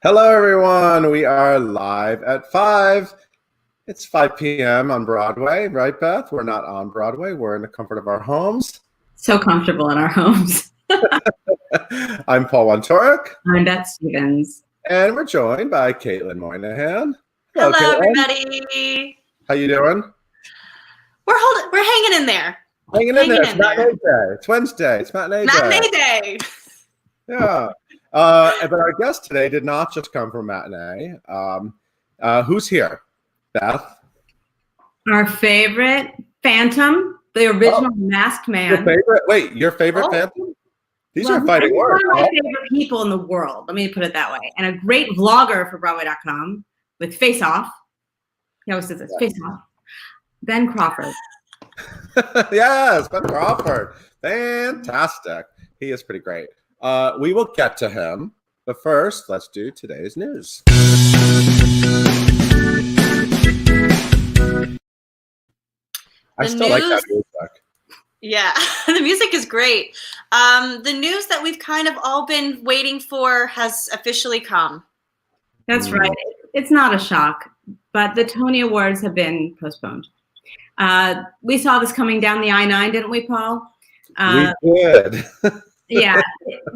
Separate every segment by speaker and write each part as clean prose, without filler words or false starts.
Speaker 1: Hello, everyone. We are live at 5. It's 5 p.m. on Broadway, right, Beth? We're not on Broadway. We're in the comfort of our homes.
Speaker 2: So comfortable in our homes.
Speaker 1: I'm Paul Wontorek.
Speaker 2: I'm Beth Stevens.
Speaker 1: And we're joined by Caitlin Moynihan.
Speaker 3: Hello,
Speaker 1: Caitlin.
Speaker 3: everybody.
Speaker 1: How you doing?
Speaker 3: We're hanging in there.
Speaker 1: Hanging in there. It's matinee day. It's Wednesday. It's matinee day.
Speaker 3: Matinee day.
Speaker 1: Yeah. But our guest today did not just come from matinee. Who's here? Beth?
Speaker 2: Our favorite Phantom, the original Masked Man.
Speaker 1: Your favorite? Wait, your favorite Phantom? These are fighting words.
Speaker 2: One of my favorite people in the world. Let me put it that way. And a great vlogger for Broadway.com with Face Off. He always says this, Face Off. Ben Crawford.
Speaker 1: Yes, Ben Crawford. Fantastic. He is pretty great. We will get to him. But first, let's do today's news. I still like that music.
Speaker 3: Yeah, the music is great. The news that we've kind of all been waiting for has officially come.
Speaker 2: That's right. It's not a shock, but the Tony Awards have been postponed. We saw this coming down the I-9, didn't we, Paul?
Speaker 1: We did.
Speaker 2: Yeah,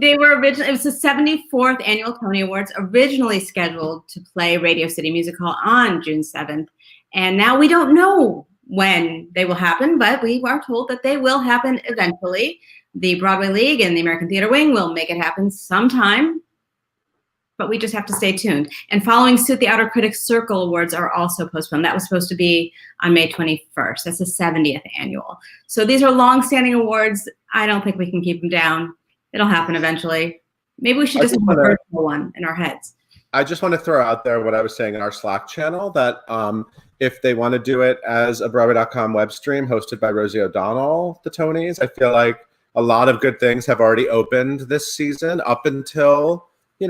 Speaker 2: they were originally, it was the 74th annual Tony Awards, originally scheduled to play Radio City Music Hall on June 7th. And now we don't know when they will happen, but we are told that they will happen eventually. The Broadway League and the American Theater Wing will make it happen sometime, but we just have to stay tuned. And following suit, the Outer Critics Circle Awards are also postponed. That was supposed to be on May 21st. That's the 70th annual. So these are long-standing awards. I don't think we can keep them down. It'll happen eventually. Maybe we should just have a virtual one in our heads.
Speaker 1: I just want to throw out there what I was saying in our Slack channel, that if they want to do it as a Broadway.com web stream hosted by Rosie O'Donnell, the Tonys, I feel like a lot of good things have already opened this season up until, there's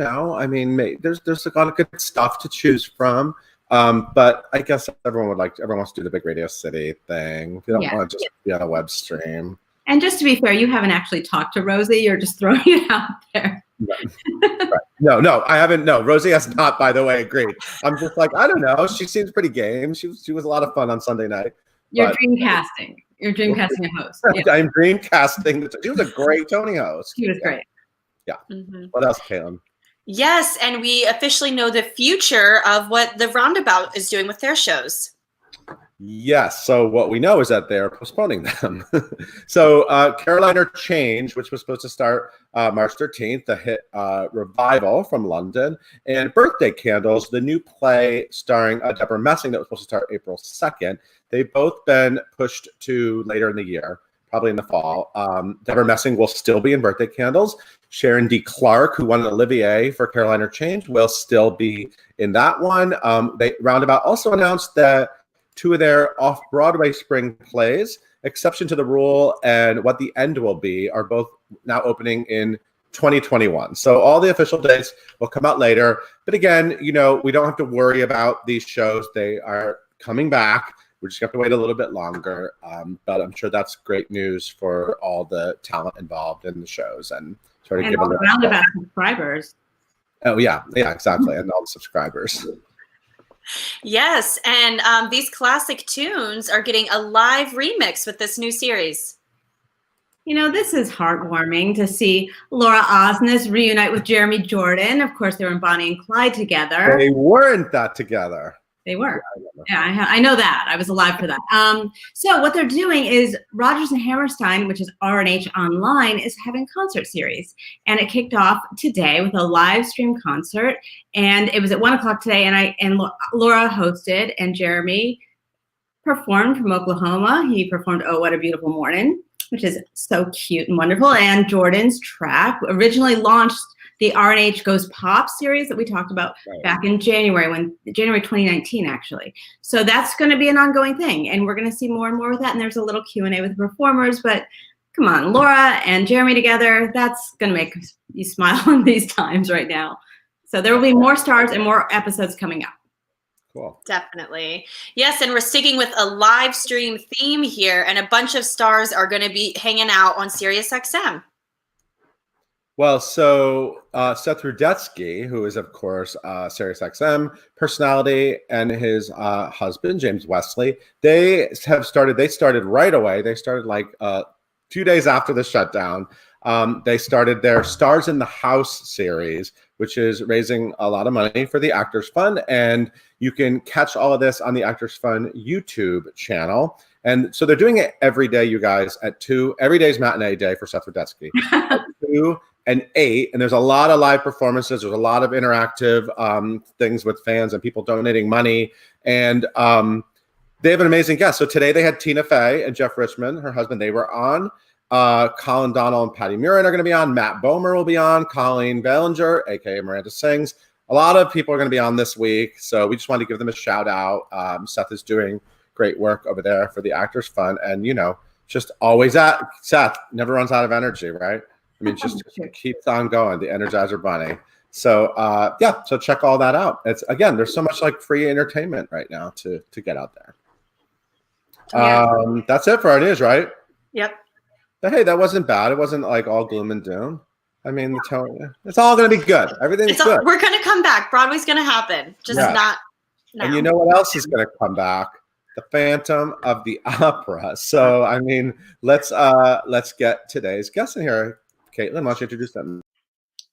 Speaker 1: a lot of good stuff to choose from. But I guess everyone wants to do the big Radio City thing. You don't want to just be on a web stream.
Speaker 2: And just to be fair, you haven't actually talked to Rosie. You're just throwing it out there.
Speaker 1: Right. No, I haven't. No, Rosie has not, by the way, agreed. I'm just like, I don't know. She seems pretty game. She was a lot of fun on Sunday night.
Speaker 2: You're dream casting. You're dream casting a host.
Speaker 1: Yeah. I'm dream casting. She was a great Tony host.
Speaker 2: She was great.
Speaker 1: Yeah. Mm-hmm. What else, Caitlin?
Speaker 3: Yes, and we officially know the future of what the Roundabout is doing with their shows.
Speaker 1: Yes. So what we know is that they're postponing them. So Carolina Change, which was supposed to start March 13th, the hit revival from London, and Birthday Candles, the new play starring Deborah Messing that was supposed to start April 2nd. They've both been pushed to later in the year, probably in the fall. Deborah Messing will still be in Birthday Candles. Sharon D. Clark, who won an Olivier for Carolina Change, will still be in that one. Roundabout also announced that two of their off-Broadway spring plays, Exception to the Rule and What the End Will Be, are both now opening in 2021. So all the official dates will come out later. But again, we don't have to worry about these shows. They are coming back. We just have to wait a little bit longer. But I'm sure that's great news for all the talent involved in the shows and sort of
Speaker 2: give a little Roundabout subscribers.
Speaker 1: Oh, yeah, exactly. And all the subscribers.
Speaker 3: Yes, and these classic tunes are getting a live remix with this new series.
Speaker 2: This is heartwarming to see Laura Osnes reunite with Jeremy Jordan. Of course, they were in Bonnie and Clyde together.
Speaker 1: They weren't that together.
Speaker 2: They were. Yeah, I know that. I was alive for that. So what they're doing is Rodgers and Hammerstein, which is R&H Online, is having a concert series. And it kicked off today with a live stream concert. And it was at 1:00 today. And Laura hosted, and Jeremy performed from Oklahoma. He performed Oh, What a Beautiful Morning, which is so cute and wonderful. And Jordan's track originally launched the R&H Goes Pop series that we talked about back in January 2019, actually. So that's going to be an ongoing thing, and we're going to see more and more with that. And there's a little Q&A with the performers, but come on, Laura and Jeremy together, that's going to make you smile in these times right now. So there will be more stars and more episodes coming up.
Speaker 1: Cool.
Speaker 3: Definitely. Yes, and we're sticking with a live stream theme here, and a bunch of stars are going to be hanging out on SiriusXM.
Speaker 1: Well, so Seth Rudetsky, who is, of course, SiriusXM personality, and his husband, James Wesley, they started right away. They started like 2 days after the shutdown. They started their Stars in the House series, which is raising a lot of money for the Actors Fund. And you can catch all of this on the Actors Fund YouTube channel. And so they're doing it every day, you guys, at 2. Every day is matinee day for Seth Rudetsky. At 2 and 8. And there's a lot of live performances. There's a lot of interactive things with fans and people donating money. And they have an amazing guest. So today they had Tina Fey and Jeff Richmond, her husband. They were on. Colin Donnell and Patty Murin are going to be on. Matt Bomer will be on. Colleen Ballinger, aka Miranda Sings. A lot of people are going to be on this week. So we just wanted to give them a shout out. Seth is doing great work over there for the Actors Fund. And, just always Seth never runs out of energy, right? I mean, just keeps on going, the Energizer Bunny. So, so check all that out. There's so much like free entertainment right now to get out there. Yeah. That's it for our news, right?
Speaker 3: Yep.
Speaker 1: But hey, that wasn't bad. It wasn't like all gloom and doom. I mean, the tone, it's all going to be good. Everything's good.
Speaker 3: We're going to come back. Broadway's going to happen. Just not now.
Speaker 1: And you know what else is going to come back? The Phantom of the Opera. So, I mean, let's get today's guest in here. Caitlin, why don't you introduce them?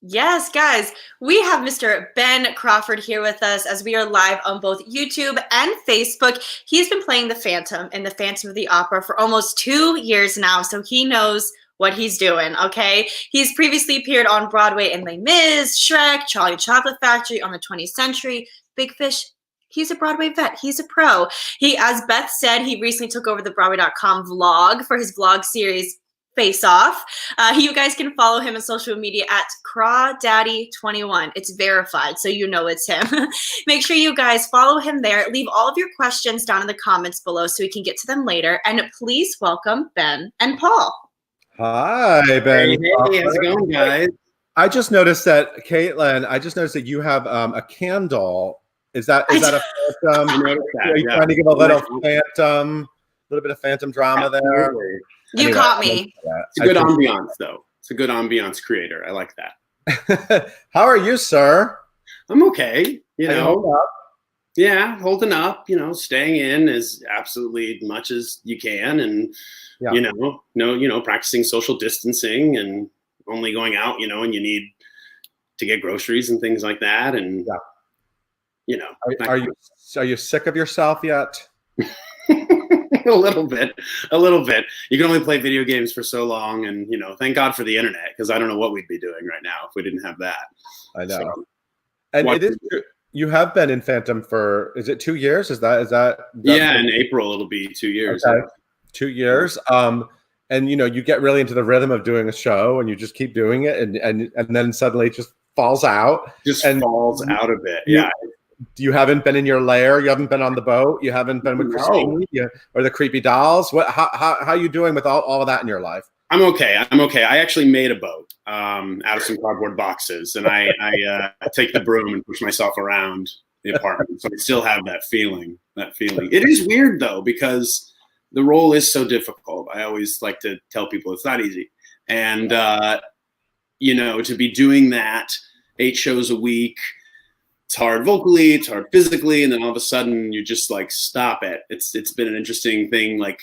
Speaker 3: Yes, guys, we have Mr. Ben Crawford here with us as we are live on both YouTube and Facebook. He's been playing the Phantom in the Phantom of the Opera for almost 2 years now, so he knows what he's doing, okay? He's previously appeared on Broadway in Les Mis, Shrek, Charlie Chocolate Factory, On the 20th Century, Big Fish. He's a Broadway vet. He's a pro. He, as Beth said, he recently took over the Broadway.com vlog for his vlog series, Face Off. You guys can follow him on social media at Crawdaddy21. It's verified, so you know it's him. Make sure you guys follow him there. Leave all of your questions down in the comments below so we can get to them later. And please welcome Ben and Paul.
Speaker 1: Hi, Ben.
Speaker 4: Hey, how's it going, guys?
Speaker 1: I just noticed that, Caitlin, you have a candle. Is that a phantom? Are you trying to give a little bit of phantom drama there?
Speaker 4: Absolutely.
Speaker 3: You caught me.
Speaker 4: It's a good ambiance, though. It's a good ambiance creator. I like that.
Speaker 1: How are you, sir?
Speaker 4: I'm okay.
Speaker 1: Hold up.
Speaker 4: Yeah, holding up. Staying in as absolutely much as you can, and practicing social distancing and only going out, and you need to get groceries and things like that, and
Speaker 1: Are you sick of yourself yet?
Speaker 4: A little bit. You can only play video games for so long, and thank God for the internet, because I don't know what we'd be doing right now if we didn't have that.
Speaker 1: I know. So, and it is true. You have been in Phantom for, is it 2 years? Is that
Speaker 4: yeah, in April it'll be 2 years.
Speaker 1: Okay. 2 years. And you get really into the rhythm of doing a show, and you just keep doing it, and then suddenly it just falls out.
Speaker 4: Falls out a bit. Yeah.
Speaker 1: You haven't been in your lair. You haven't been on the boat. You haven't been with Christine or the creepy dolls. How are you doing with all of that in your life?
Speaker 4: I'm okay. I actually made a boat out of some cardboard boxes, and I take the broom and push myself around the apartment. So I still have that feeling. It is weird though, because the role is so difficult. I always like to tell people it's not easy, and to be doing that 8 shows a week. It's hard vocally, it's hard physically, and then all of a sudden you just like stop it. It's been an interesting thing, and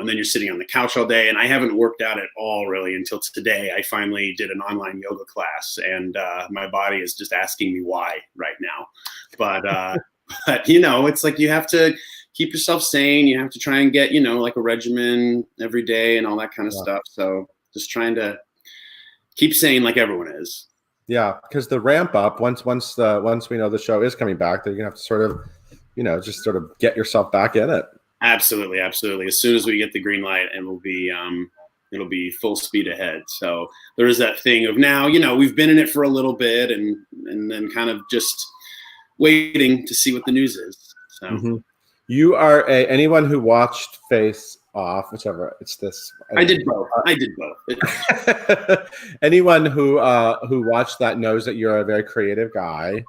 Speaker 4: then you're sitting on the couch all day, and I haven't worked out at all really until today. I finally did an online yoga class, and my body is just asking me why right now. But it's like you have to keep yourself sane. You have to try and get like a regimen every day and all that kind of stuff. So just trying to keep sane like everyone is.
Speaker 1: Yeah, because the ramp up once we know the show is coming back, then you have to sort of, just sort of get yourself back in it.
Speaker 4: Absolutely. As soon as we get the green light, it'll be full speed ahead. So there is that thing of now, we've been in it for a little bit, and then kind of just waiting to see what the news is. So
Speaker 1: you are anyone who watched Face Off, whichever it's this.
Speaker 4: I did both.
Speaker 1: Anyone who watched that knows that you're a very creative guy.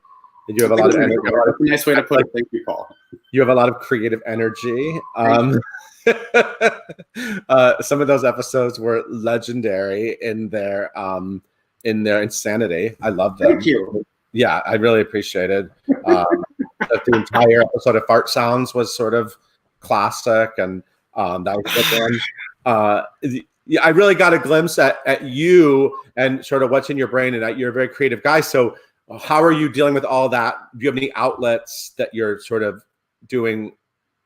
Speaker 1: You have a lot of energy.
Speaker 4: That's a nice way to put it. Thank you, Paul.
Speaker 1: You have a lot of creative energy. Some of those episodes were legendary in their in their insanity. I love them.
Speaker 4: Thank you.
Speaker 1: Yeah, I really appreciated that the entire episode of Fart Sounds was sort of classic, and that was a good one. Yeah, I really got a glimpse at you and sort of what's in your brain, and you're a very creative guy. So how are you dealing with all that? Do you have any outlets that you're sort of doing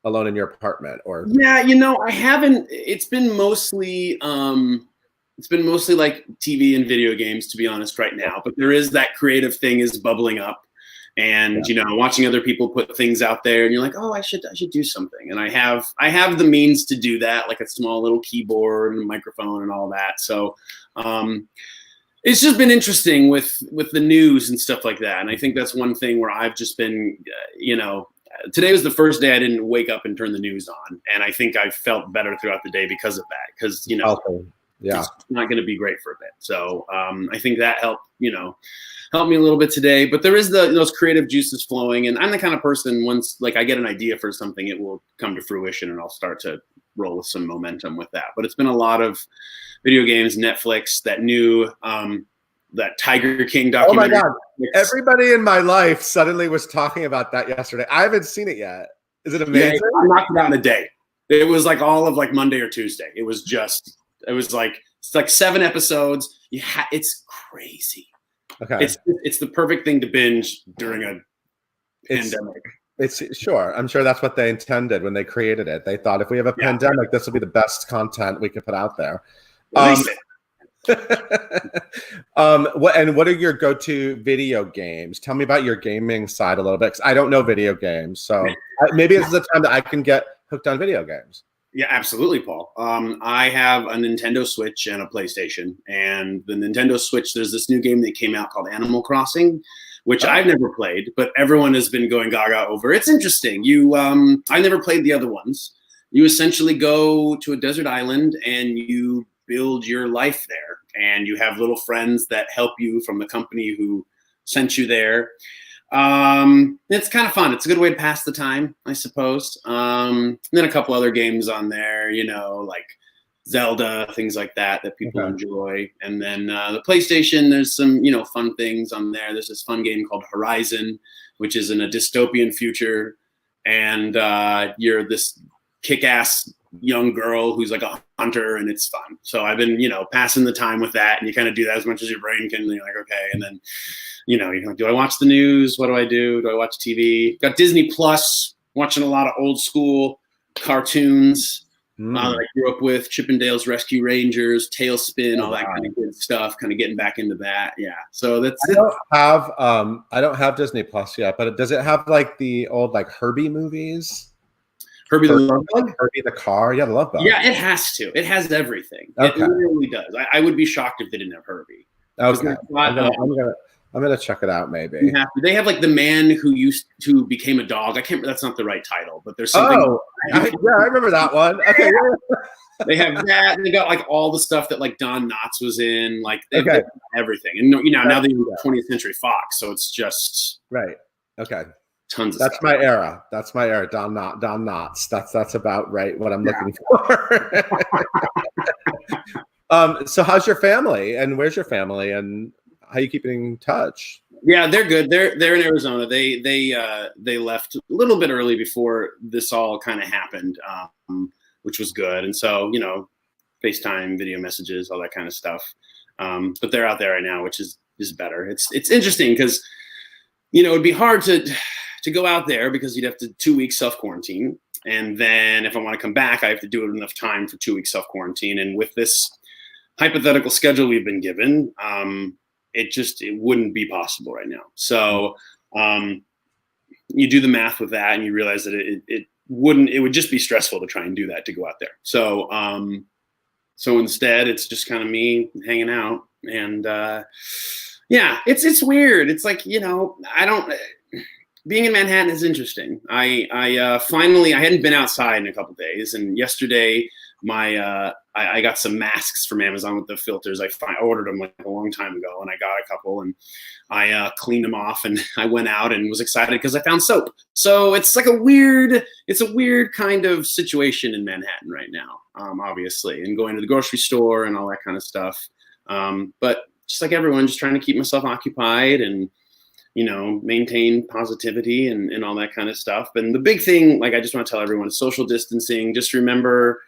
Speaker 1: alone in your apartment? Or
Speaker 4: yeah, I haven't. It's been mostly like TV and video games, to be honest, right now. But there is that creative thing is bubbling up, and watching other people put things out there, and you're like, oh, I should do something. And I have the means to do that, like a small little keyboard and a microphone and all that. So it's just been interesting with the news and stuff like that. And I think that's one thing where I've just been, today was the first day I didn't wake up and turn the news on, and I think I felt better throughout the day because of that. Because it's not going to be great for a bit. So I think that helped me a little bit today. But there is those creative juices flowing, and I'm the kind of person, once like I get an idea for something, it will come to fruition, and I'll start to roll with some momentum with that. But it's been a lot of video games, Netflix, that new that Tiger King documentary.
Speaker 1: Oh my God! Everybody in my life suddenly was talking about that yesterday. I haven't seen it yet. Is it amazing?
Speaker 4: Yeah, I knocked it out in a day. It was like all of like Monday or Tuesday. It was like 7 episodes. It's crazy.
Speaker 1: Okay.
Speaker 4: It's the perfect thing to binge during a pandemic.
Speaker 1: I'm sure that's what they intended when they created it. They thought if we have a pandemic, this will be the best content we could put out there. What are your go-to video games? Tell me about your gaming side a little bit, because I don't know video games. So maybe this is the time that I can get hooked on video games.
Speaker 4: Yeah, absolutely, Paul. I have a Nintendo Switch and a PlayStation. And the Nintendo Switch, there's this new game that came out called Animal Crossing, which I've never played, but everyone has been going gaga over. It's interesting. I never played the other ones. You essentially go to a desert island and you build your life there. And you have little friends that help you from the company who sent you there. It's kind of fun. It's a good way to pass the time, I suppose. And then a couple other games on there, like Zelda, things like that people enjoy. And then the PlayStation, there's some, fun things on there. There's this fun game called Horizon, which is in a dystopian future. And you're this kick-ass young girl who's like a hunter, and it's fun. So I've been, passing the time with that, and you kind of do that as much as your brain can. And you're like, okay. And then, you're like, do I watch the news? What do I do? Do I watch TV? Got Disney Plus, watching a lot of old school cartoons that I grew up with, Chippendales Rescue Rangers, Tailspin, all that kind of good stuff, kind of getting back into that. Yeah. So that's
Speaker 1: I don't have Disney Plus yet, but does it have like the old like Herbie movies? Herbie the Love Bug? Herbie the car? Yeah, the Love Bug.
Speaker 4: Yeah, it has to. It has everything.
Speaker 1: Okay.
Speaker 4: It really does. I would be shocked if they didn't have Herbie.
Speaker 1: Okay. I'm gonna check it out. Maybe
Speaker 4: they have like the man who became a dog. I can't. That's not the right title, but there's something.
Speaker 1: Oh, I remember that one. Okay.
Speaker 4: They have that. And they got like all the stuff that like Don Knotts was in. Like they have everything. And now they're in 20th Century Fox, so it's just
Speaker 1: right. Okay.
Speaker 4: Tons of
Speaker 1: That's
Speaker 4: stuff.
Speaker 1: That's my era. Don Knotts. That's about right. What I'm looking for. So how's your family, and where's your family, and how you keeping in touch?
Speaker 4: Yeah, they're good. They're in Arizona. They left a little bit early before this all kind of happened, which was good. And so, FaceTime, video messages, all that kind of stuff. But they're out there right now, which is better. It's interesting because, it'd be hard to go out there because you'd have to 2 weeks self-quarantine. And then if I want to come back, I have to do it enough time for 2 weeks self-quarantine. And with this hypothetical schedule we've been given, it wouldn't be possible right now. So you do the math with that and you realize that it would just be stressful to try and do that, to go out there. So instead it's just kind of me hanging out, and it's weird. It's like, being in Manhattan is interesting. I finally hadn't been outside in a couple days, and yesterday I got some masks from Amazon with the filters. I ordered them like a long time ago, and I got a couple, and I cleaned them off, and I went out and was excited because I found soap. So it's like a weird kind of situation in Manhattan right now, obviously, and going to the grocery store and all that kind of stuff. But just like everyone, just trying to keep myself occupied and, you know, maintain positivity and all that kind of stuff. And the big thing, like I just want to tell everyone, is social distancing. Just remember,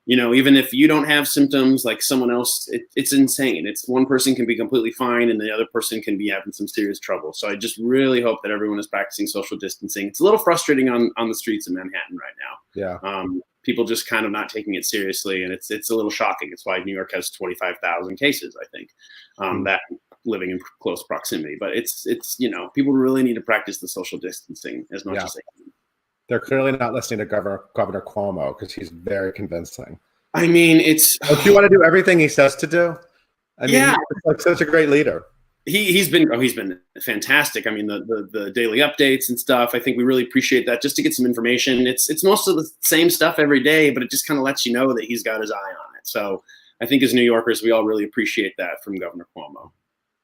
Speaker 4: you know, even if you don't have symptoms, like someone else, it's insane. It's one person can be completely fine and the other person can be having some serious trouble. So I just really hope that everyone is practicing social distancing. It's a little frustrating on the streets in Manhattan right now.
Speaker 1: Yeah.
Speaker 4: People just kind of not taking it seriously, and it's a little shocking. It's why New York has 25,000 cases, I think, that living in close proximity. But it's you know, people really need to practice the social distancing as much as they can.
Speaker 1: They're clearly not listening to Governor Cuomo because he's very convincing.
Speaker 4: I mean, it's.
Speaker 1: Don't you want to do everything he says to do? I mean,
Speaker 4: yeah,
Speaker 1: he's like such a great leader.
Speaker 4: He's been fantastic. I mean, the daily updates and stuff. I think we really appreciate that, just to get some information. It's most of the same stuff every day, but it just kind of lets you know that he's got his eye on it. So I think as New Yorkers, we all really appreciate that from Governor Cuomo.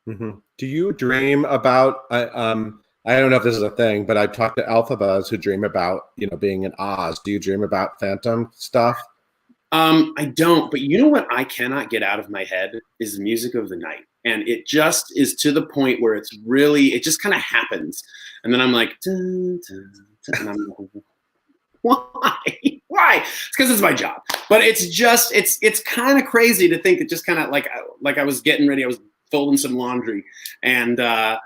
Speaker 1: Mm-hmm. Do you dream about? I don't know if this is a thing, but I've talked to alphabas who dream about, you know, being in Oz. Do you dream about phantom stuff?
Speaker 4: I don't, but you know what I cannot get out of my head is the music of the night. And it just is to the point where it's really, it just kind of happens. And then I'm like, dun, dun, dun, and I'm like, why? It's because it's my job. But it's just, it's kind of crazy to think it just kind of like I was getting ready. I was folding some laundry and I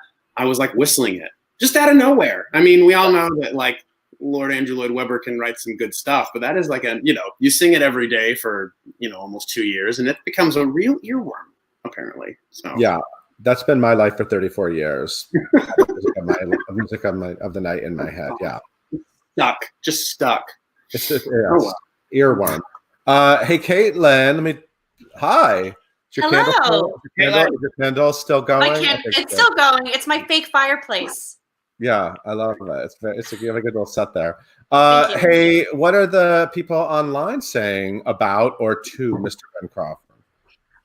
Speaker 4: was like whistling it just out of nowhere. I mean, we all know that like Lord Andrew Lloyd Webber can write some good stuff, but that is like a, you know, you sing it every day for, you know, almost 2 years and it becomes a real earworm, apparently. So yeah,
Speaker 1: that's been my life for 34 years. music of the night in my head. Yeah.
Speaker 4: Just stuck.
Speaker 1: It's just earworm. Hey, Caitlin, hi.
Speaker 3: Hello.
Speaker 1: Is your candle still going?
Speaker 3: It's still going. It's my fake fireplace.
Speaker 1: Yeah, I love it. You have a good little set there. Hey, what are the people online saying about or to Mr. Ben Crawford?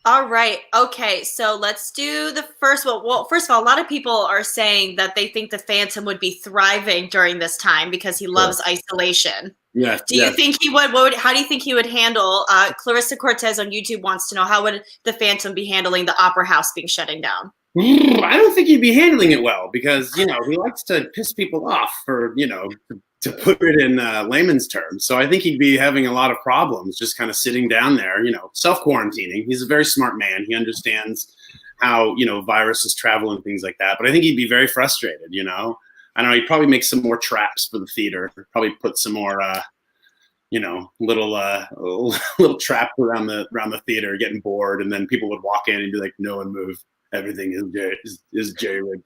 Speaker 3: All right. Okay. So let's do the first one. Well, first of all, a lot of people are saying that they think the Phantom would be thriving during this time because he loves isolation.
Speaker 4: Yeah.
Speaker 3: Do you think he would? How do you think he would handle? Clarissa Cortez on YouTube wants to know, how would the Phantom be handling the Opera House being shutting down?
Speaker 4: I don't think he'd be handling it well because, you know, he likes to piss people off, for, you know, to put it in layman's terms. So I think he'd be having a lot of problems just kind of sitting down there, you know, self-quarantining. He's a very smart man. He understands how, you know, viruses travel and things like that. But I think he'd be very frustrated, you know. I don't know, he'd probably make some more traps for the theater, probably put some more, you know, little traps around the theater, getting bored. And then people would walk in and be like, no one move. Everything is jerry-rigged.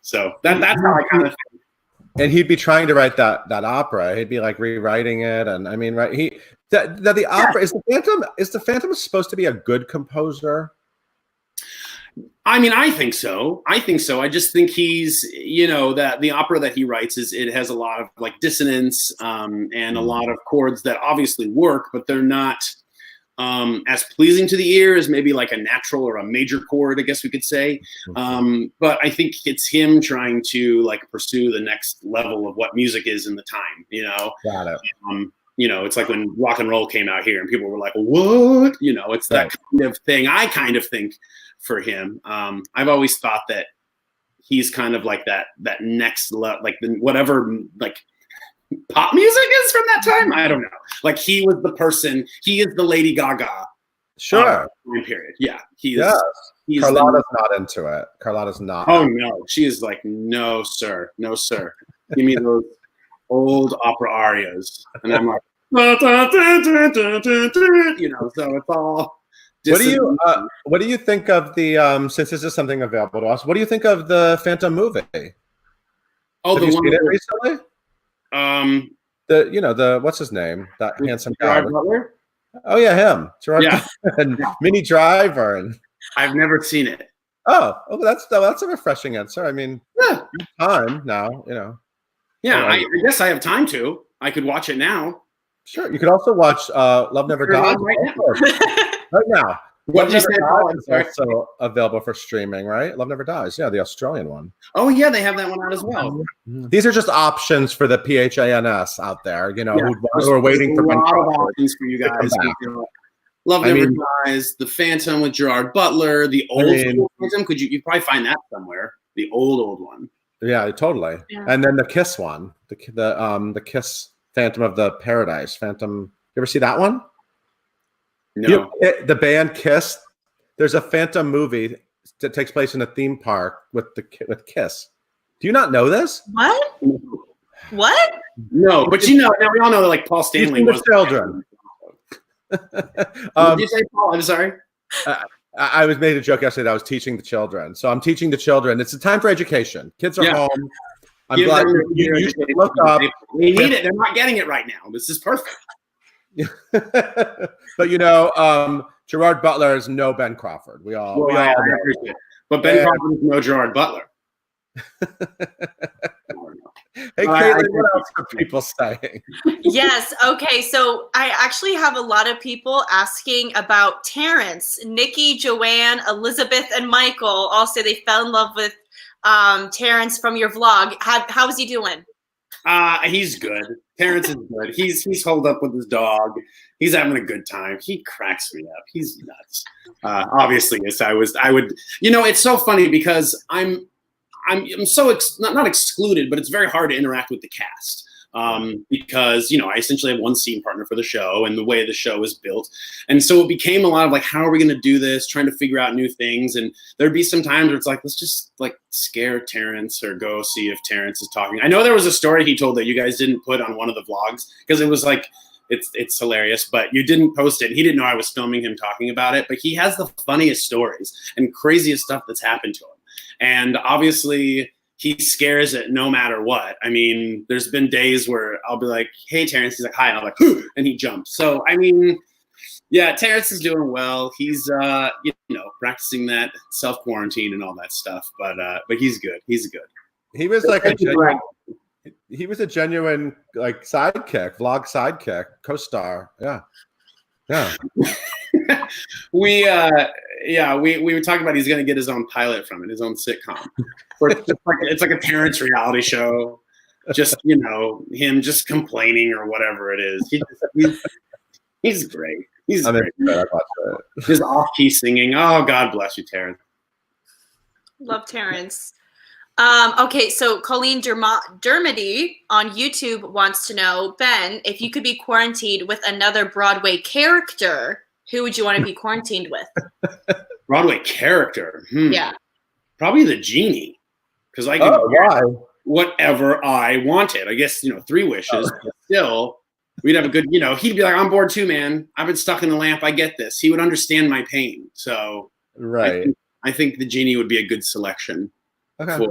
Speaker 4: So that's how I kind of think.
Speaker 1: And he'd be trying to write that opera. He'd be like rewriting it. And I mean, right. The opera is the Phantom supposed to be a good composer?
Speaker 4: I mean, I think so. I just think he's, you know, that the opera that he writes it has a lot of like dissonance and a lot of chords that obviously work, but they're not as pleasing to the ear as maybe like a natural or a major chord, I guess we could say. But I think it's him trying to like pursue the next level of what music is in the time, you know?
Speaker 1: Got it.
Speaker 4: You know, it's like when rock and roll came out here and people were like, what? You know, it's that kind of thing. I kind of think for him, I've always thought that he's kind of like that next level, like whatever, like pop music is from that time. I don't know. Like he was the person. He is the Lady Gaga.
Speaker 1: Sure.
Speaker 4: Time period. Yeah. He's
Speaker 1: Carlotta's not into it. Carlotta's not.
Speaker 4: Oh no. She is like, no, sir. No, sir. Give me those old opera arias. And I'm like, you know, so it's all. What do you think of the since this is something available to us? What do you think of the Phantom movie?
Speaker 1: Oh, have you seen it recently? What's his name? That handsome guy.
Speaker 4: Butler?
Speaker 1: Oh yeah, him. Gerard
Speaker 4: yeah.
Speaker 1: And Minnie Driver. And
Speaker 4: I've never seen it.
Speaker 1: Oh, that's a refreshing answer. I mean, time now, you know.
Speaker 4: Yeah, I guess I have time to. I could watch it now.
Speaker 1: Sure. You could also watch Love Never Dies right now.
Speaker 4: What did you say?
Speaker 1: It's also available for streaming, right? Love Never Dies. Yeah, the Australian one.
Speaker 4: Oh, yeah, they have that one out as well.
Speaker 1: These are just options for the PHANS out there, you know, who are waiting for
Speaker 4: a lot of options for you guys. Love Never Dies, The Phantom with Gerard Butler, the old Phantom. You'd probably find that somewhere. The old one.
Speaker 1: Yeah, totally. Yeah. And then the Kiss one, the Kiss Phantom of the Paradise. Phantom. You ever see that one?
Speaker 4: No.
Speaker 1: The band Kiss. There's a Phantom movie that takes place in a theme park with Kiss. Do you not know this?
Speaker 3: What? What?
Speaker 4: No, but we all know that like Paul Stanley was
Speaker 1: the children.
Speaker 4: Did you say Paul? I'm sorry.
Speaker 1: I was made a joke yesterday that I was teaching the children. So I'm teaching the children. It's a time for education. Kids are home. I'm glad you should look up.
Speaker 4: They need it. They're not getting it right now. This is perfect.
Speaker 1: But Gerard Butler is no Ben Crawford. We all know.
Speaker 4: But Ben Crawford is no Gerard Butler.
Speaker 1: Hey, Caitlin, what else are people saying?
Speaker 3: Yes. Okay. So I actually have a lot of people asking about Terrance. Nikki, Joanne, Elizabeth, and Michael all say they fell in love with Terrance from your vlog. How is he doing?
Speaker 4: He's good. Terrance is good. He's holed up with his dog. He's having a good time. He cracks me up. He's nuts. Obviously, yes, I would. It's so funny because I'm so not excluded, but it's very hard to interact with the cast because I essentially have one scene partner for the show and the way the show is built, and so it became a lot of like, how are we going to do this? Trying to figure out new things, and there'd be some times where it's like, let's just like scare Terrance or go see if Terrance is talking. I know there was a story he told that you guys didn't put on one of the vlogs because it was like it's hilarious, but you didn't post it. He didn't know I was filming him talking about it, but he has the funniest stories and craziest stuff that's happened to him. And obviously, he scares it no matter what. I mean, there's been days where I'll be like, hey, Terrance. He's like, hi. And I'm like, whoo, and he jumps. So, I mean, yeah, Terrance is doing well. He's, practicing that self-quarantine and all that stuff. But he's good. He's good.
Speaker 1: He was a genuine like sidekick, vlog sidekick, co-star. Yeah. Yeah.
Speaker 4: We were talking about he's going to get his own pilot from it, his own sitcom. It's like a Terrance reality show. Just him just complaining or whatever it is. He's great. He's great. His off-key singing. Oh, God bless you, Terrance.
Speaker 3: Love Terrance. Okay, so Colleen Dermody on YouTube wants to know, Ben, if you could be quarantined with another Broadway character, who would you want to be quarantined with?
Speaker 4: Broadway character?
Speaker 3: Yeah.
Speaker 4: Probably the genie. Because I can whatever I wanted. I guess, 3 wishes, but still, we'd have a good, he'd be like, I'm bored too, man. I've been stuck in the lamp. I get this. He would understand my pain. So
Speaker 1: right.
Speaker 4: I think the genie would be a good selection. Okay.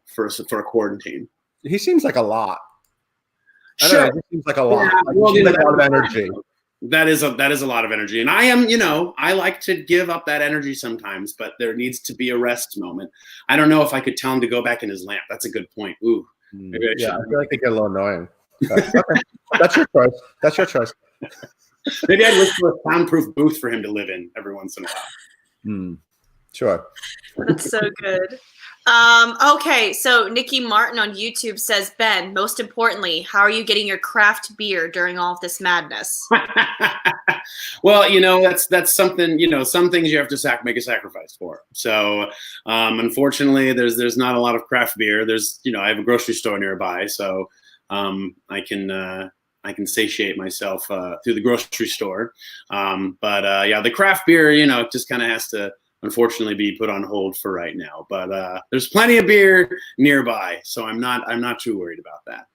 Speaker 4: For a quarantine.
Speaker 1: He seems like a lot.
Speaker 4: Sure.
Speaker 1: He seems like a lot. Yeah. Like a lot of energy.
Speaker 4: That is a lot of energy. And I am, I like to give up that energy sometimes, but there needs to be a rest moment. I don't know if I could tell him to go back in his lamp. That's a good point. Ooh.
Speaker 1: Maybe I feel like they get a little annoying. Okay. That's your choice. That's your choice.
Speaker 4: Maybe I'd look for a soundproof booth for him to live in every once in a while.
Speaker 1: Sure.
Speaker 3: That's so good. Okay, so Nikki Martin on YouTube says, Ben, most importantly, how are you getting your craft beer during all of this madness?
Speaker 4: Well, that's something, some things you have to make a sacrifice for. So, unfortunately, there's not a lot of craft beer. There's, I have a grocery store nearby, so I can satiate myself through the grocery store. But the craft beer, just kind of has to unfortunately be put on hold for right now, but there's plenty of beer nearby, so I'm not too worried about that.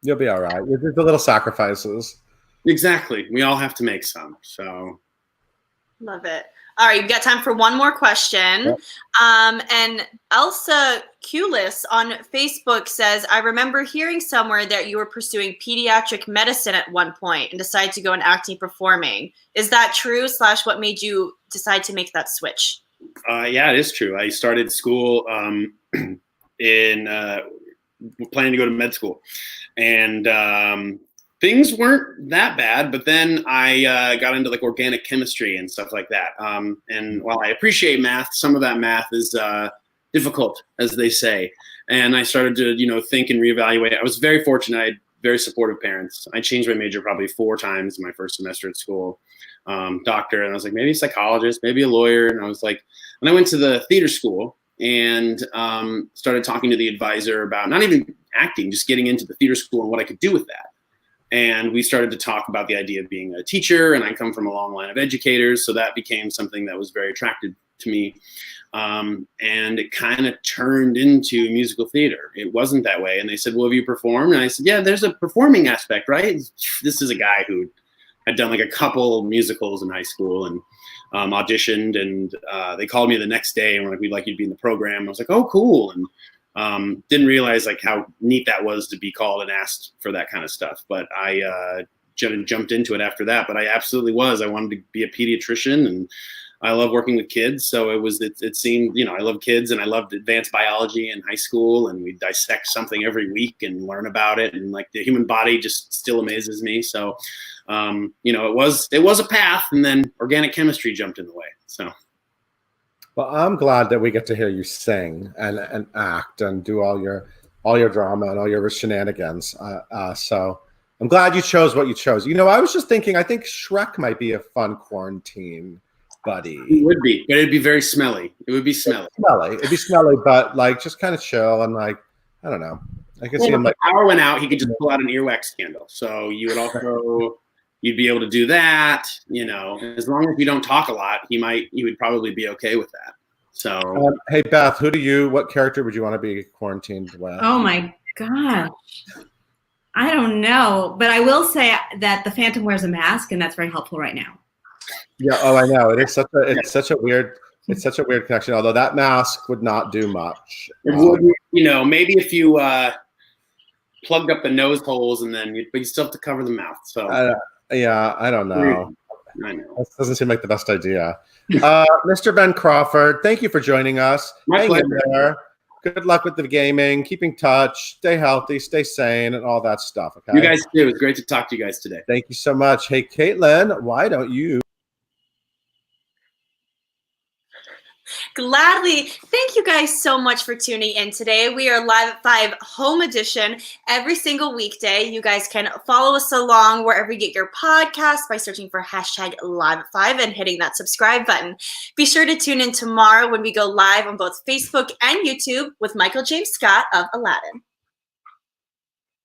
Speaker 1: You'll be all right. There's the little sacrifices.
Speaker 4: Exactly. We all have to make some. So
Speaker 3: love it. All right, you've got time for one more question. Yep. And Elsa Culis on Facebook says, I remember hearing somewhere that you were pursuing pediatric medicine at one point and decided to go in acting performing. Is that true? / what made you decide to make that switch?
Speaker 4: Yeah, it is true. I started school in planning to go to med school. And things weren't that bad, but then I got into like organic chemistry and stuff like that. And while I appreciate math, some of that math is difficult, as they say. And I started to, think and reevaluate. I was very fortunate. I had very supportive parents. I changed my major probably 4 times in my first semester at school. Doctor, and I was like, maybe a psychologist, maybe a lawyer. And I was like, and I went to the theater school and started talking to the advisor about not even acting, just getting into the theater school and what I could do with that. And we started to talk about the idea of being a teacher, and I come from a long line of educators, so that became something that was very attractive to me. And it kind of turned into musical theater. It wasn't that way. And they said, well, have you performed? And I said, yeah, there's a performing aspect, right? This is a guy who had done like a couple musicals in high school and auditioned, and they called me the next day and were like, we'd like you to be in the program. I was like, oh, cool. And didn't realize like how neat that was to be called and asked for that kind of stuff. But I jumped into it after that. But I absolutely was. I wanted to be a pediatrician, and I love working with kids. So it seemed, I love kids, and I loved advanced biology in high school, and we dissect something every week and learn about it. And like the human body just still amazes me. So, it was a path, and then organic chemistry jumped in the way. So.
Speaker 1: Well, I'm glad that we get to hear you sing and act and do all your drama and all your shenanigans. So I'm glad you chose what you chose. I was just thinking, I think Shrek might be a fun quarantine buddy.
Speaker 4: It would be, but it'd be very smelly. It would be smelly.
Speaker 1: It'd be smelly, but like just kind of chill and like, I don't know. I could see him
Speaker 4: if
Speaker 1: like
Speaker 4: the power went out, he could just pull out an earwax candle. So you would also. You'd be able to do that, as long as you don't talk a lot, he would probably be okay with that. So,
Speaker 1: hey Beth, what character would you want to be quarantined with?
Speaker 2: Oh my gosh. I don't know, but I will say that the Phantom wears a mask, and that's very helpful right now.
Speaker 1: Yeah. Oh, I know. It's such a weird connection. Although that mask would not do much.
Speaker 4: It would, maybe if you plugged up the nose holes but you still have to cover the mouth. So.
Speaker 1: Yeah, I don't know.
Speaker 4: I know.
Speaker 1: That doesn't seem like the best idea. Mr. Ben Crawford, thank you for joining us.
Speaker 4: My pleasure.
Speaker 1: There. Good luck with the gaming. Keep in touch. Stay healthy. Stay sane, and all that stuff. Okay.
Speaker 4: You guys too. It was great to talk to you guys today.
Speaker 1: Thank you so much. Hey, Caitlin, why don't you?
Speaker 3: Gladly. Thank you guys so much for tuning in today. We are live at 5 home edition every single weekday. You guys can follow us along wherever you get your podcasts by searching for #live at 5 and hitting that subscribe button. Be sure to tune in tomorrow when we go live on both Facebook and YouTube with Michael James Scott of Aladdin.